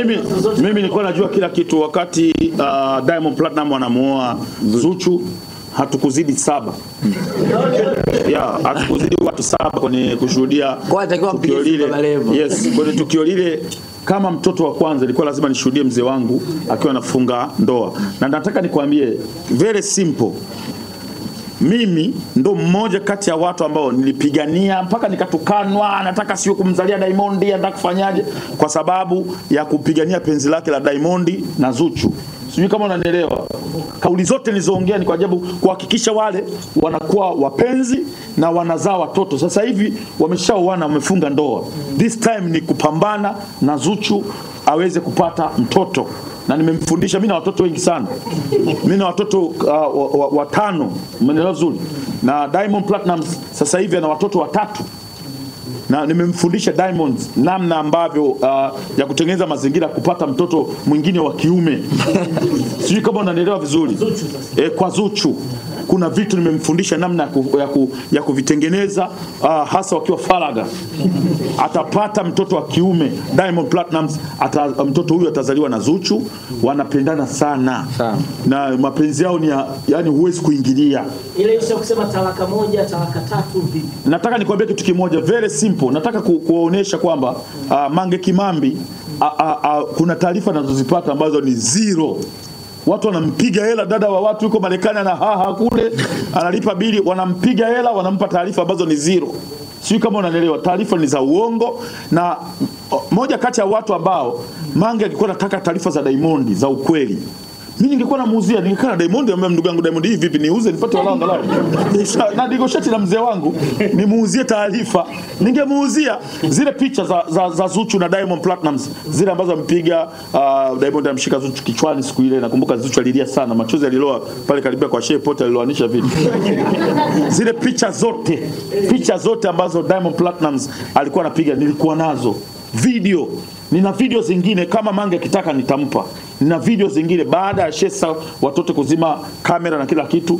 Mimi nilikuwa najua kila kitu wakati Diamond Platinum anamuoa Zuchu. Hatukuzidi 7. Hatukuzidi watu 7 kwenye kushuhudia tukio lile. Yes, kwenye tukio lile kama mtoto wa kwanza ilikuwa lazima nishuhudie mzee wangu akiwa anafunga ndoa. Na nataka nikwambie very simple. Mimi ndo mmoja kati ya watu ambao nilipigania mpaka nikatukanwa, nataka sio kumzalia Diamond, nataka kufanyaje kwa sababu ya kupigania penzi lake la Diamond na Zuchu. Sijui kama unanielewa. Kauli zote nilizoongea ni kwa sababu kuhakikisha wale wanakuwa wapenzi na wanazaa watoto. Sasa hivi wameshaoana, wamefunga ndoa. This time ni kupambana na Zuchu aweze kupata mtoto. Na nimemfundisha, mimi na watoto wengi sana. Mimi na watoto 5, umeelewa vizuri. Na Diamond Platinum sasa hivi ana watoto 3. Na nimemfundisha Diamond namna ambavyo ya kutengeneza mazingira kupata mtoto mwingine wa kiume. Sijui kama unanielewa vizuri. Kwa Zuchu kuna vitu nimemfundisha namna ya kuvitengeneza, hasa wakiwa faraga. Atapata mtoto wa kiume. Diamond Platinum mtoto huyu atazaliwa na Zuchu. Wanapendana sana. Na mapenzi yao ni yani huwezi kuingilia. Ile isha kusema talaka 1, talaka 3 vipi? Nataka nikwambie kitu kimoja very simple. Nataka kuonesha kwamba Mange Kimambi kuna taarifa nazozipata ambazo ni 0. Watu wanampiga hela, dada wa watu yuko Marekani na kule analipa bili, wanampiga hela, wanampa taarifa ambazo ni 0. Sio kama unanielewa, taarifa ni za uongo. Na moja kati ya watu ambao Mange alikuwa anataka taarifa za Diamond za ukweli. Mimi ningekuwa namuuzia, ningekaa na Diamond, ambaye ndugu yangu Diamond hivi vipi niuze nipate wala angalau. Na negotiate na mzee wangu, nimuuzie taarifa. Ningemuuzia zile picha za Zuchu na Diamond Platinum, zile ambazo ampiga Diamond amshika Zuchu kichwani siku ile. Nakumbuka Zuchu alilia sana, machozi aliloa pale karibia kwa Shehe Pote aliloanisha vitu. Zile picha zote ambazo Diamond Platinum alikuwa anapiga nilikuwa nazo. Video, nina video zingine kama Mange akitaka nitampa. Nina video zingine baada ya Shesa watoto kuzima kamera na kila kitu,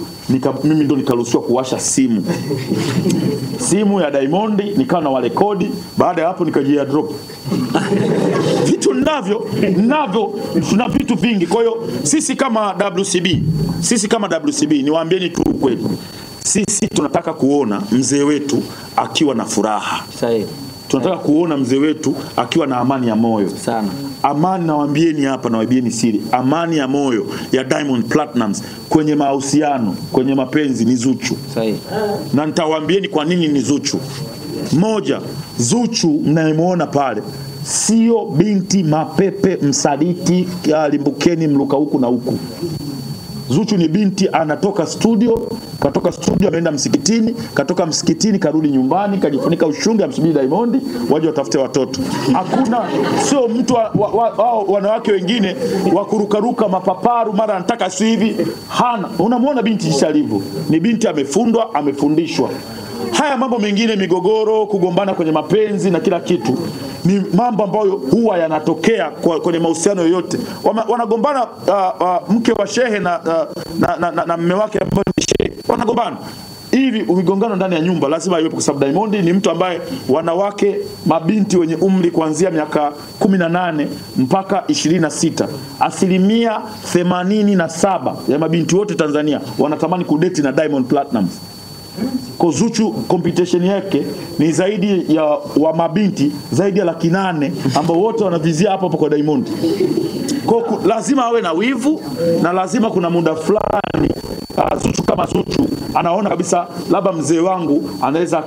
mimi ndo nikaruhusiwa kuwasha simu ya Diamond, nikawa na warekodi. Baada ya hapo nikajia drop. Vitu navyo tuna vitu vingi. Kwa hiyo sisi kama WCB niwaambieni tu ukweli. Sisi tunataka kuona mzee wetu akiwa na furaha. Sahihi. Tunataka kuona mzee wetu akiwa na amani ya moyo sana. Amani, nawaambieni hapa, nawaambieni siri. Amani ya moyo ya Diamond Platinum kwenye mahusiano, kwenye mapenzi ni Zuchu. Sahihi. Na nitawaambieni kwa nini ni Zuchu. Moja, Zuchu mnayemuona pale sio binti mapepe msaliti limbukeni mluka huku na huku. Zuchu ni binti anatoka studio, katoka studio ameenda msikitini, katoka msikitini karudi nyumbani, kajifunika ushungi amsubiri Diamond waje watafute watoto. Hakuna, sio mtu wanawake wengine wakurukaruka mapaparu mara anataka si hivi. Hana, unamuona binti jinsi alivyo. Ni binti amefundwa, amefundishwa. Haya mambo mengine, migogoro, kugombana kwenye mapenzi na kila kitu, ni mambo ambayo huwa yanatokea kwenye mahusiano yoyote. Wanagombana mke wa shehe na mume wake ambaye ni shehe, wanagombana. Hivi umigongano ndani ya nyumba lazima iwepo, kwa sababu Diamond ni mtu ambaye wanawake, mabinti wenye umri kuanzia miaka 18 mpaka 26, 87% ya mabinti wote Tanzania wanatamani kudeti na Diamond Platinum. Kwa Zuchu competition yake ni zaidi ya wa mabinti zaidi ya 800 ambao wote wanavizia hapo kwa Diamond. Kwa lazima awe na wivu, na lazima kuna muda fulani Zuchu kama Zuchu anaona kabisa labda mzee wangu anaweza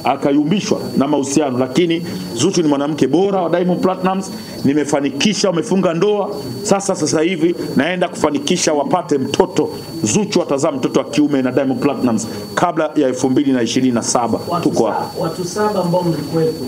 akayumbishwa na mahusiano, lakini Zuchu ni mwanamke bora wa Diamond Platinum. Nimefanikisha, wamefunga ndoa. Sasa hivi naenda kufanikisha wapate mtoto. Zuchu atazaa mtoto wa kiume na Diamond Platinum kabla ya 2027. Tuko hapa. Watu 7 ambao mlikuwepo.